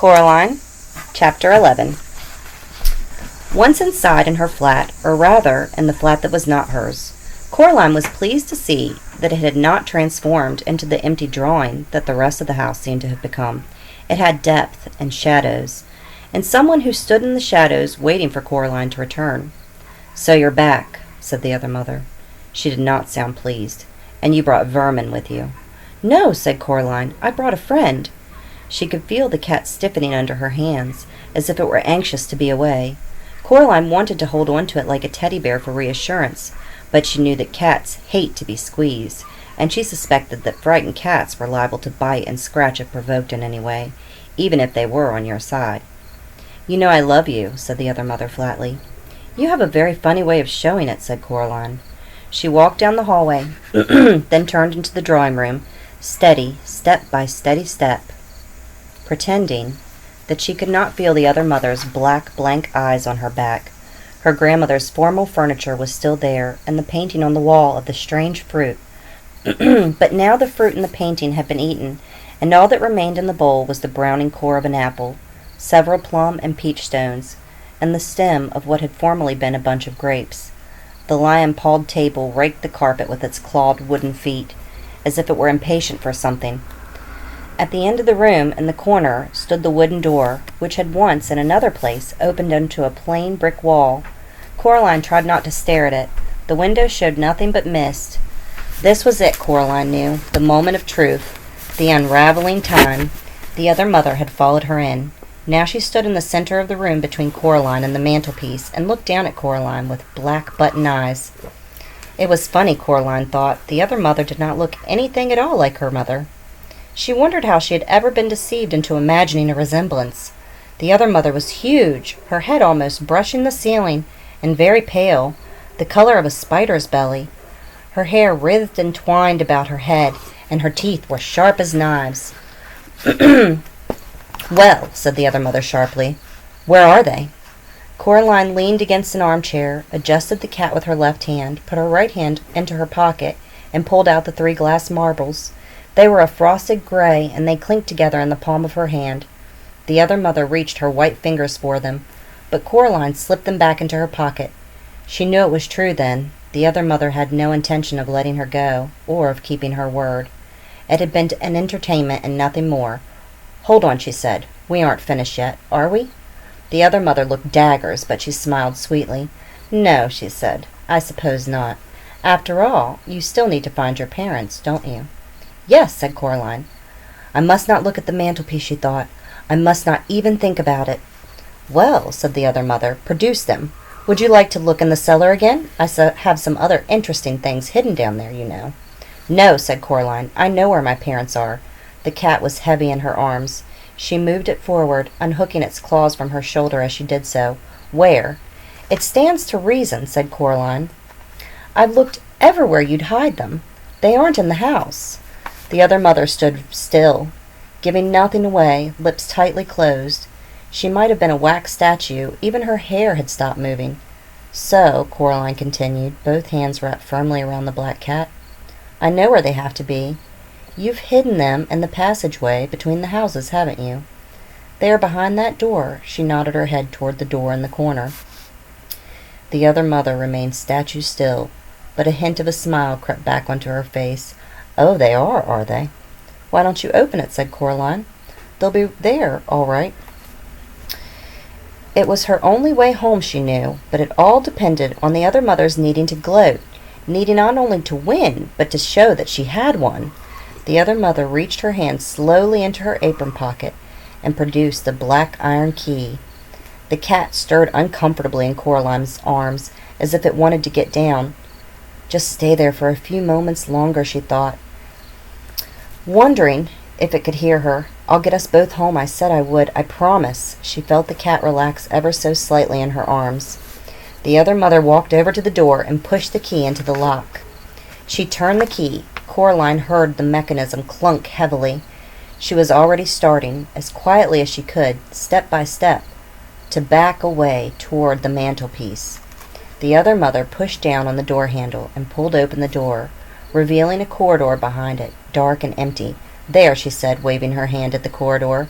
Coraline Chapter 11. Once inside in her flat, or rather, in the flat that was not hers, Coraline was pleased to see that it had not transformed into the empty drawing that the rest of the house seemed to have become. It had depth and shadows, and someone who stood in the shadows waiting for Coraline to return. "So you're back," said the other mother. She did not sound pleased. "And you brought Vermin with you." "No," said Coraline, "I brought a friend." She could feel the cat stiffening under her hands, as if it were anxious to be away. Coraline wanted to hold on to it like a teddy bear for reassurance, but she knew that cats hate to be squeezed, and she suspected that frightened cats were liable to bite and scratch if provoked in any way, even if they were on your side. "You know I love you," said the other mother flatly. "You have a very funny way of showing it," said Coraline. She walked down the hallway, then turned into the drawing room, steady, step by steady step, pretending that she could not feel the other mother's black, blank eyes on her back. Her grandmother's formal furniture was still there, and the painting on the wall of the strange fruit. But now the fruit in the painting had been eaten, and all that remained in the bowl was the browning core of an apple, several plum and peach stones, and the stem of what had formerly been a bunch of grapes. The lion-pawed table raked the carpet with its clawed wooden feet, as if it were impatient for something. At the end of the room, in the corner, stood the wooden door, which had once, in another place, opened into a plain brick wall. Coraline tried not to stare at it. The window showed nothing but mist. This was it, Coraline knew, the moment of truth, the unraveling time. The other mother had followed her in. Now she stood in the center of the room between Coraline and the mantelpiece, and looked down at Coraline with black button eyes. It was funny, Coraline thought. The other mother did not look anything at all like her mother. She wondered how she had ever been deceived into imagining a resemblance. The other mother was huge, her head almost brushing the ceiling, and very pale, the color of a spider's belly. Her hair writhed and twined about her head, and her teeth were sharp as knives. "Well," said the other mother sharply, "where are they?" Coraline leaned against an armchair, adjusted the cat with her left hand, put her right hand into her pocket, and pulled out the 3 glass marbles. They were a frosted gray, and they clinked together in the palm of her hand. The other mother reached her white fingers for them, but Coraline slipped them back into her pocket. She knew it was true then. The other mother had no intention of letting her go, or of keeping her word. It had been an entertainment and nothing more. "Hold on," she said. "We aren't finished yet, are we?" The other mother looked daggers, but she smiled sweetly. "No," she said, "I suppose not. After all, you still need to find your parents, don't you?" "Yes," said Coraline. "I must not look at the mantelpiece," she thought. "I must not even think about it." "Well," said the other mother, "produce them. Would you like to look in the cellar again? I have some other interesting things hidden down there, you know." "No," said Coraline. "I know where my parents are." The cat was heavy in her arms. She moved it forward, unhooking its claws from her shoulder as she did so. "Where?" "It stands to reason," said Coraline. "I've looked everywhere you'd hide them. They aren't in the house." The other mother stood still, giving nothing away, lips tightly closed. She might have been a wax statue. Even her hair had stopped moving. "So," Coraline continued, both hands wrapped firmly around the black cat, "I know where they have to be. You've hidden them in the passageway between the houses, haven't you? They are behind that door." She nodded her head toward the door in the corner. The other mother remained statue still, but a hint of a smile crept back onto her face. "Oh, they are they?" "Why don't you open it?" said Coraline. "They'll be there, all right." It was her only way home, she knew, but it all depended on the other mother's needing to gloat, needing not only to win, but to show that she had won. The other mother reached her hand slowly into her apron pocket and produced the black iron key. The cat stirred uncomfortably in Coraline's arms, as if it wanted to get down. Just stay there for a few moments longer, she thought, wondering if it could hear her. "I'll get us both home. I said I would. I promise." She felt the cat relax ever so slightly in her arms. The other mother walked over to the door and pushed the key into the lock. She turned the key. Coraline heard the mechanism clunk heavily. She was already starting, as quietly as she could, step by step, to back away toward the mantelpiece. The other mother pushed down on the door handle and pulled open the door, revealing a corridor behind it, dark and empty. "There," she said, waving her hand at the corridor.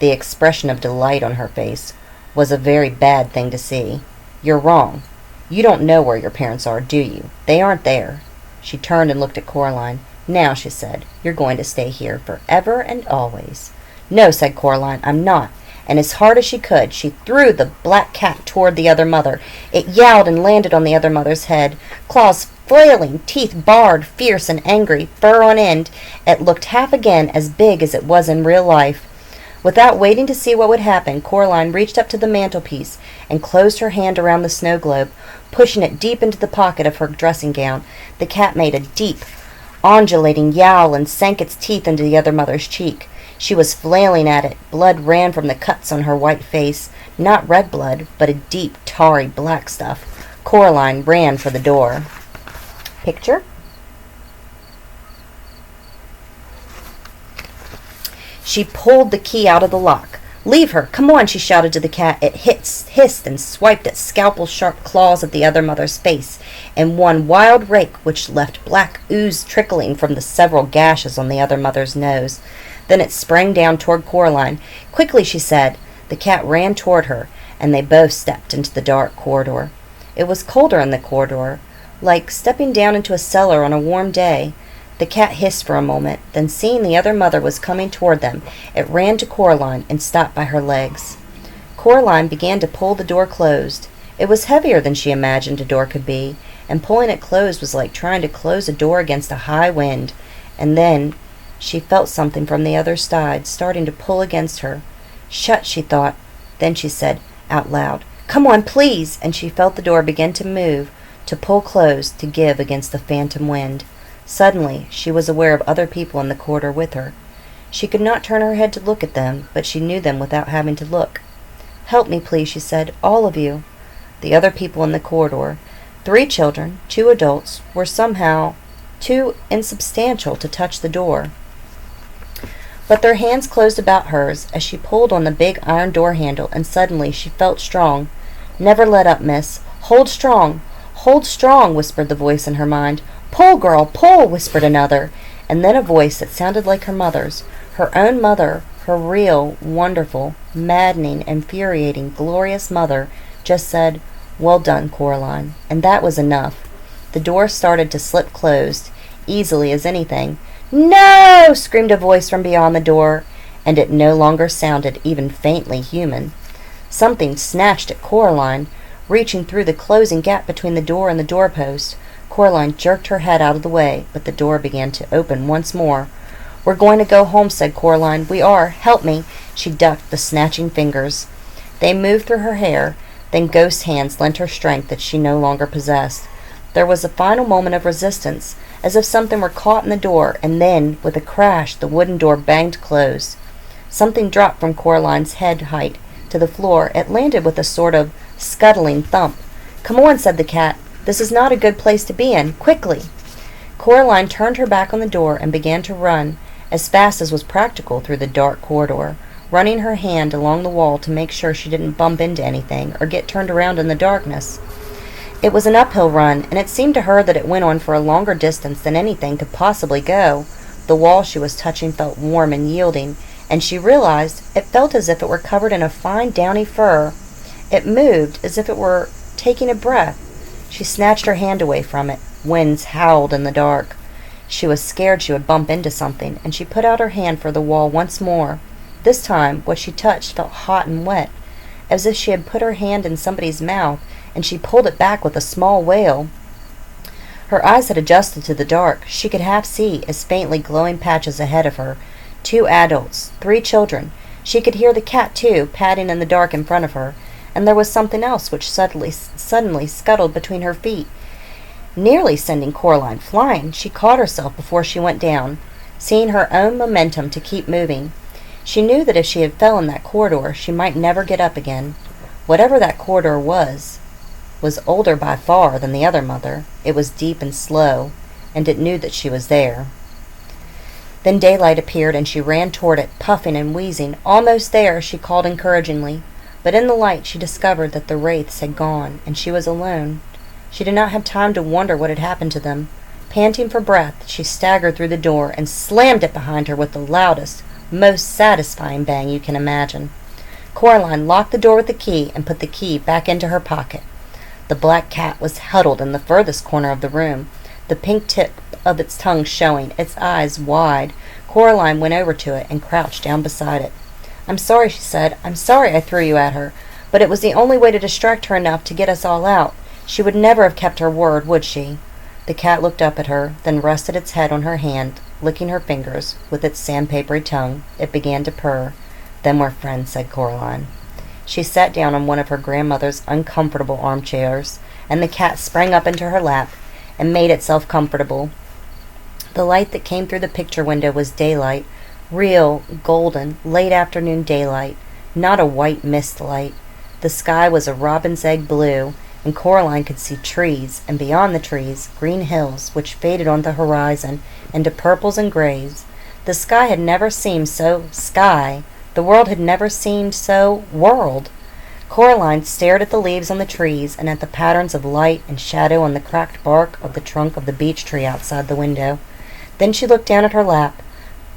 the expression of delight on her face, was a very bad thing to see. "You're wrong. You don't know where your parents are, do you? They aren't there." She turned and looked at Coraline. "Now," she said, "you're going to stay here forever and always." "No," said Coraline, "I'm not." And as hard as she could, she threw the black cat toward the other mother. It yowled and landed on the other mother's head, claws flailing, teeth bared, fierce and angry, fur on end. It looked half again as big as it was in real life. Without waiting to see what would happen, Coraline reached up to the mantelpiece and closed her hand around the snow globe, pushing it deep into the pocket of her dressing gown. The cat made a deep, undulating yowl and sank its teeth into the other mother's cheek. She was flailing at it. Blood ran from the cuts on her white face, not red blood, but a deep, tarry black stuff. Coraline ran for the door. Picture? She pulled the key out of the lock. "Leave her! Come on!" she shouted to the cat. It hissed and swiped its scalpel-sharp claws at the other mother's face in one wild rake which left black ooze trickling from the several gashes on the other mother's nose. Then it sprang down toward Coraline. "Quickly," she said. The cat ran toward her, and they both stepped into the dark corridor. It was colder in the corridor, like stepping down into a cellar on a warm day. The cat hissed for a moment, then seeing the other mother was coming toward them, it ran to Coraline and stopped by her legs. Coraline began to pull the door closed. It was heavier than she imagined a door could be, and pulling it closed was like trying to close a door against a high wind. And then she felt something from the other side starting to pull against her. "Shut," she thought. Then she said out loud, "Come on, please," and she felt the door begin to move, to pull closed, to give against the phantom wind. Suddenly, she was aware of other people in the corridor with her. She could not turn her head to look at them, but she knew them without having to look. "Help me, please," she said, "all of you." The other people in the corridor, 3 children, 2 adults, were somehow too insubstantial to touch the door. But their hands closed about hers as she pulled on the big iron door handle, and suddenly she felt strong. "Never let up, miss. Hold strong. Hold strong," whispered the voice in her mind. "Pull, girl, pull," whispered another. And then a voice that sounded like her mother's, her own mother, her real, wonderful, maddening, infuriating, glorious mother, just said, "Well done, Coraline." And that was enough. The door started to slip closed, easily as anything. "No!" screamed a voice from beyond the door, and it no longer sounded even faintly human. Something snatched at Coraline, reaching through the closing gap between the door and the doorpost. Coraline jerked her head out of the way, but the door began to open once more. "We're going to go home," said Coraline. "We are. Help me." She ducked the snatching fingers. They moved through her hair, then ghost hands lent her strength that she no longer possessed. There was a final moment of resistance, as if something were caught in the door, and then, with a crash, the wooden door banged closed. Something dropped from Coraline's head height to the floor. It landed with a sort of scuttling thump. "Come on," said the cat. "This is not a good place to be in. Quickly!" Coraline turned her back on the door and began to run, as fast as was practical, through the dark corridor, running her hand along the wall to make sure she didn't bump into anything or get turned around in the darkness. It was an uphill run, and it seemed to her that it went on for a longer distance than anything could possibly go. The wall she was touching felt warm and yielding, and she realized it felt as if it were covered in a fine downy fur. It moved as if it were taking a breath. She snatched her hand away from it. Winds howled in the dark. She was scared she would bump into something, and she put out her hand for the wall once more. This time, what she touched felt hot and wet, as if she had put her hand in somebody's mouth, and she pulled it back with a small wail. Her eyes had adjusted to the dark. She could half see, as faintly glowing patches ahead of her, 2 adults, 3 children. She could hear the cat, too, padding in the dark in front of her, and there was something else which suddenly scuttled between her feet, nearly sending Coraline flying. She caught herself before she went down, seeing her own momentum to keep moving. She knew that if she had fell in that corridor, she might never get up again. Whatever that corridor was older by far than the other mother. It was deep and slow, and it knew that she was there. Then daylight appeared, and she ran toward it, puffing and wheezing. "Almost there," she called encouragingly. But in the light she discovered that the wraiths had gone, and she was alone. She did not have time to wonder what had happened to them. Panting for breath, she staggered through the door and slammed it behind her with the loudest, most satisfying bang you can imagine. Coraline locked the door with the key and put the key back into her pocket. The black cat was huddled in the furthest corner of the room, the pink tip of its tongue showing, its eyes wide. Coraline went over to it and crouched down beside it. "I'm sorry," she said. "I'm sorry I threw you at her, but it was the only way to distract her enough to get us all out. She would never have kept her word, would she?" The cat looked up at her, then rested its head on her hand, licking her fingers with its sandpapery tongue. It began to purr. "Then we're friends," said Coraline. She sat down on one of her grandmother's uncomfortable armchairs, and the cat sprang up into her lap and made itself comfortable. The light that came through the picture window was daylight, real, golden, late afternoon daylight, not a white mist light. The sky was a robin's egg blue, and Coraline could see trees, and beyond the trees, green hills, which faded on the horizon into purples and grays. The sky had never seemed so sky. The world had never seemed so world. Coraline stared at the leaves on the trees and at the patterns of light and shadow on the cracked bark of the trunk of the beech tree outside the window. Then she looked down at her lap,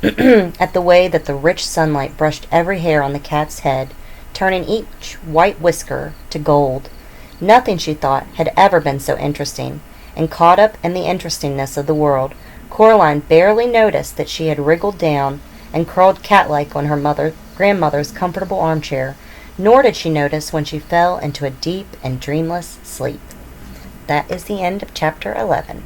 at the way that the rich sunlight brushed every hair on the cat's head, turning each white whisker to gold. Nothing, she thought, had ever been so interesting, and caught up in the interestingness of the world, Coraline barely noticed that she had wriggled down and curled cat-like on her grandmother's comfortable armchair, nor did she notice when she fell into a deep and dreamless sleep. That is the end of Chapter 11.